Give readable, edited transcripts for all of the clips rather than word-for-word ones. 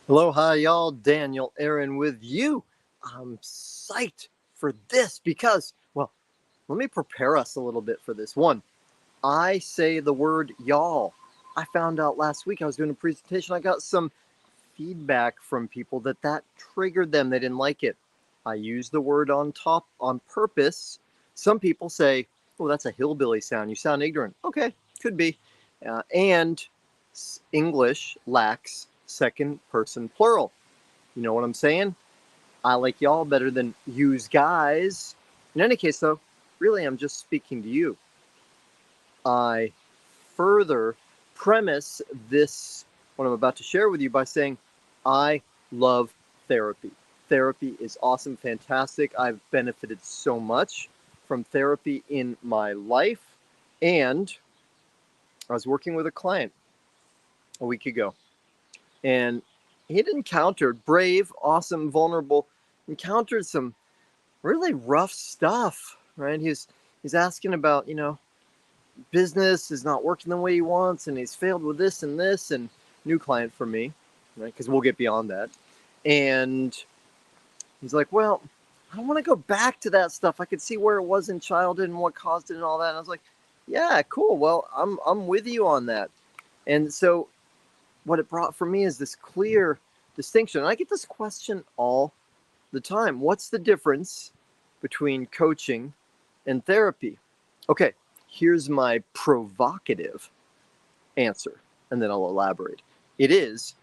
Hello, hi, y'all. Daniel Aaron with you. I'm psyched for this because, well, let me prepare us a little bit for this. One, I say the word y'all. I found out last week I was doing a presentation. I got some feedback from people that triggered them. They didn't like it. I use the word on top on purpose. Some people say, oh, that's a hillbilly sound. You sound ignorant. Okay, could be. And English lacks second person plural. You know what I'm saying? I like y'all better than use guys. In any case, though, really I'm just speaking to you. I further premise this, what I'm about to share with you, by saying I love therapy. Therapy is awesome, fantastic. I've benefited so much from therapy in my life. And I was working with a client a week ago, and he'd encountered brave, awesome, vulnerable, encountered some really rough stuff, right? He's asking about, business is not working the way he wants, and he's failed with this and this, and new client for me, right? Because we'll get beyond that. And he's like, well, I want to go back to that stuff. I could see where it was in childhood and what caused it and all that. And I was like, yeah, cool. Well, I'm with you on that. And so what it brought for me is this clear distinction. And I get this question all the time. What's the difference between coaching and therapy? Okay, here's my provocative answer, and then I'll elaborate. It is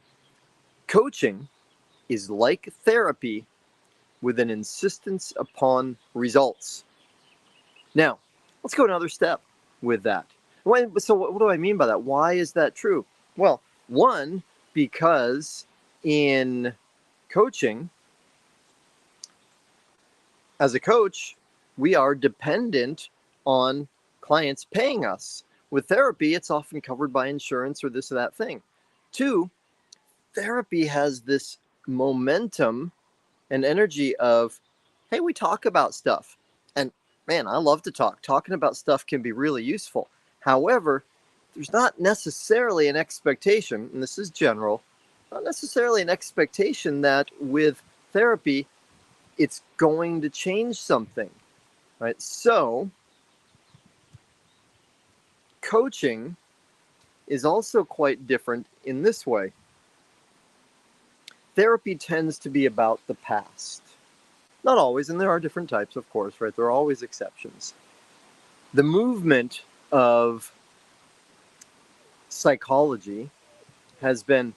coaching is like therapy with an insistence upon results. Now, let's go another step with that. So, what do I mean by that? Why is that true? Well, one, because in coaching, as a coach, we are dependent on clients paying us. With therapy, it's often covered by insurance or this or that thing. Two, therapy has this momentum and energy of, hey, we talk about stuff. And man, I love to talk. Talking about stuff can be really useful. However, there's not necessarily an expectation, and this is general, not necessarily an expectation that with therapy, it's going to change something, right? So, coaching is also quite different in this way. Therapy tends to be about the past. Not always, and there are different types, of course, right? There are always exceptions. The movement of psychology has been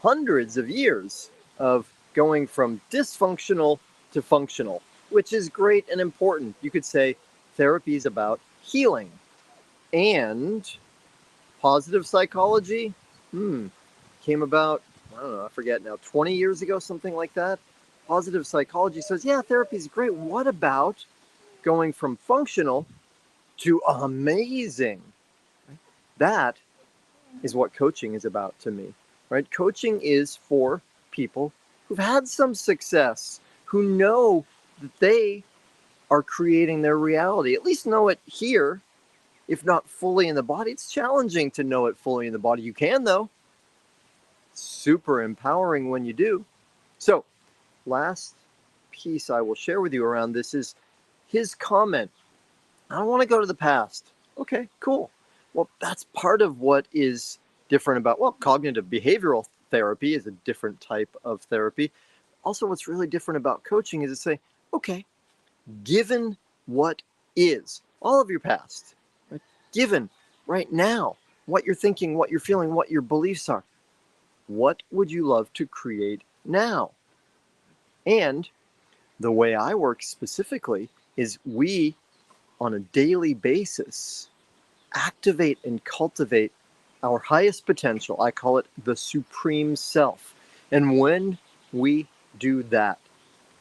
hundreds of years of going from dysfunctional to functional, which is great and important. You could say therapy is about healing. And positive psychology came about, I don't know, I forget now, 20 years ago, something like that. Positive psychology says, yeah, therapy is great. What about going from functional to amazing? That is what coaching is about to me, right? Coaching is for people who've had some success, who know that they are creating their reality, at least know it here, if not fully in the body. It's challenging to know it fully in the body. You can, though. Super empowering when you do. So, last piece I will share with you around this is his comment. I don't want to go to the past. Okay, cool. Well, that's part of what is different about, well, cognitive behavioral therapy is a different type of therapy. Also, what's really different about coaching is to say, okay, given what is, all of your past, right? Given right now, what you're thinking, what you're feeling, what your beliefs are, what would you love to create now? And the way I work specifically is we, on a daily basis, activate and cultivate our highest potential. I call it the supreme self. And when we do that,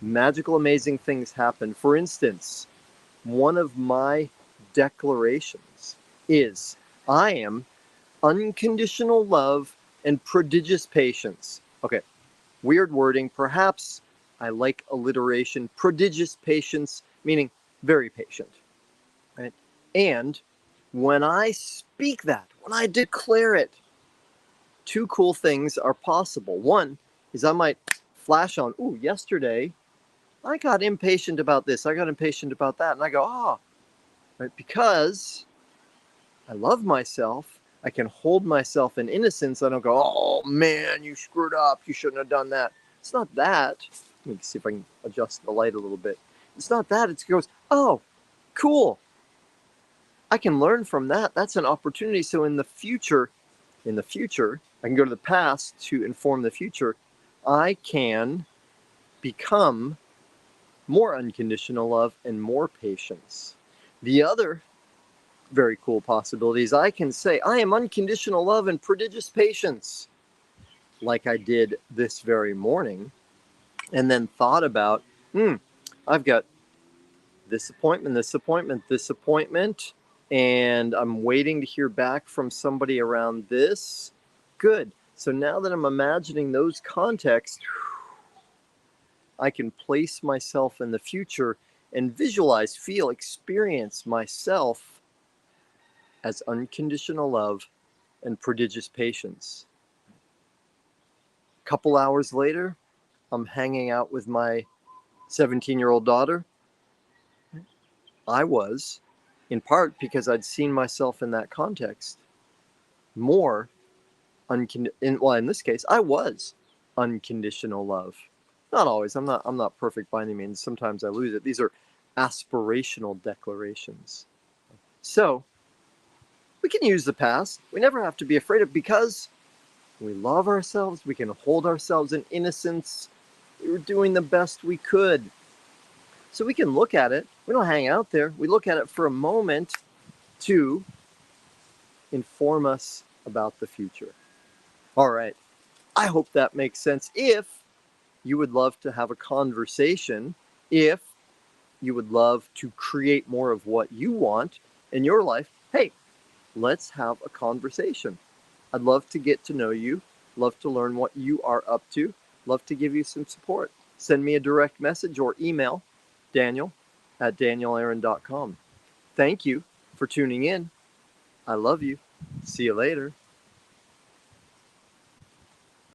magical, amazing things happen. For instance, one of my declarations is I am unconditional love and prodigious patience. Okay, weird wording. Perhaps I like alliteration. Prodigious patience, meaning very patient. Right? And when I speak that, when I declare it, two cool things are possible. One is I might flash on, ooh, yesterday I got impatient about this, I got impatient about that, and I go, right, because I love myself, I can hold myself in innocence. I don't go, oh man, you screwed up, you shouldn't have done that. It's not that. Let me see if I can adjust the light a little bit. It's not that. It goes, oh, cool. I can learn from that. That's an opportunity. So in the future, I can go to the past to inform the future. I can become more unconditional love and more patience. The other very cool possibilities, I can say, I am unconditional love and prodigious patience, like I did this very morning, and then thought about, I've got this appointment, and I'm waiting to hear back from somebody around this. Good. So now that I'm imagining those contexts, I can place myself in the future and visualize, feel, experience myself as unconditional love and prodigious patience. A couple hours later, I'm hanging out with my 17-year-old daughter. I was, in part because I'd seen myself in that context, more in this case, I was unconditional love. Not always. I'm not perfect by any means. Sometimes I lose it. These are aspirational declarations. So we can use the past. We never have to be afraid of it because we love ourselves. We can hold ourselves in innocence. We were doing the best we could. So we can look at it. We don't hang out there. We look at it for a moment to inform us about the future. All right. I hope that makes sense. If you would love to have a conversation, if you would love to create more of what you want in your life, hey, let's have a conversation. I'd love to get to know you, love to learn what you are up to, love to give you some support. Send me a direct message or email, daniel@danielaaron.com. Thank you for tuning in. I love you. See you later.